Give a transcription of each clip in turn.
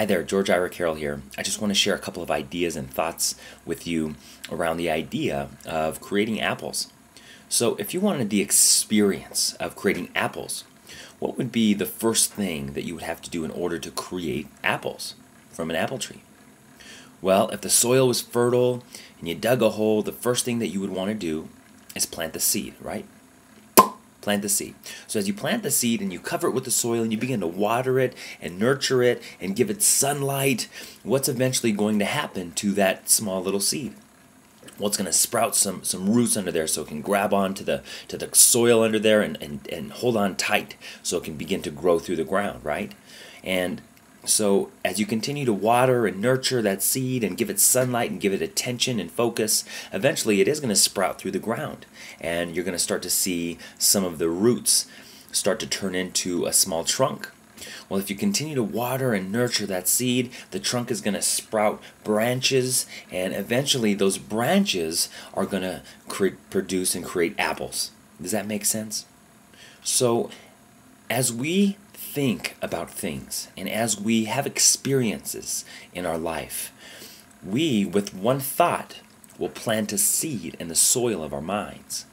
Hi there, Ira Carroll here. I just want to share a couple of ideas and thoughts with you around the idea of creating apples. So if you wanted the experience of creating apples, what would be the first thing that you would have to do in order to create apples from an apple tree? Well, if the soil was fertile and you dug a hole, the first thing that you would want to do is plant the seed, right? Plant the seed. So as you plant the seed and you cover it with the soil and you begin to water it and nurture it and give it sunlight, what's eventually going to happen to that small little seed? Well, it's going to sprout some roots under there so it can grab onto the soil under there and hold on tight so it can begin to grow through the ground, right? And so as you continue to water and nurture that seed and give it sunlight and give it attention and focus, eventually it is going to sprout through the ground. And you're going to start to see some of the roots start to turn into a small trunk. Well, if you continue to water and nurture that seed, the trunk is going to sprout branches, and eventually those branches are going to produce and create apples. Does that make sense? So as we think about things and as we have experiences in our life, we, with one thought, will plant a seed in the soil of our minds.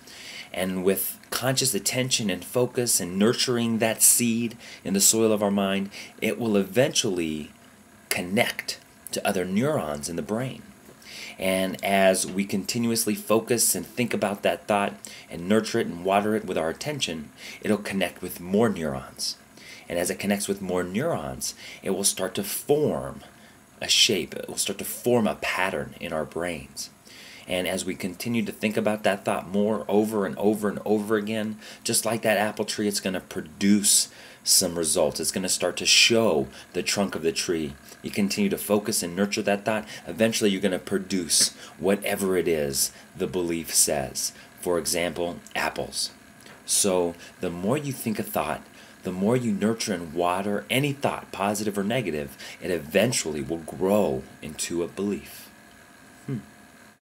And with conscious attention and focus and nurturing that seed in the soil of our mind, it will eventually connect to other neurons in the brain. And as we continuously focus and think about that thought and nurture it and water it with our attention, it'll connect with more neurons. And as it connects with more neurons, it will start to form a shape. It will start to form a pattern in our brains. And as we continue to think about that thought more over and over and over again, just like that apple tree, it's going to produce some results. It's going to start to show the trunk of the tree. You continue to focus and nurture that thought, eventually you're going to produce whatever it is the belief says. For example, apples. So the more you think a thought, the more you nurture and water any thought, positive or negative, it eventually will grow into a belief.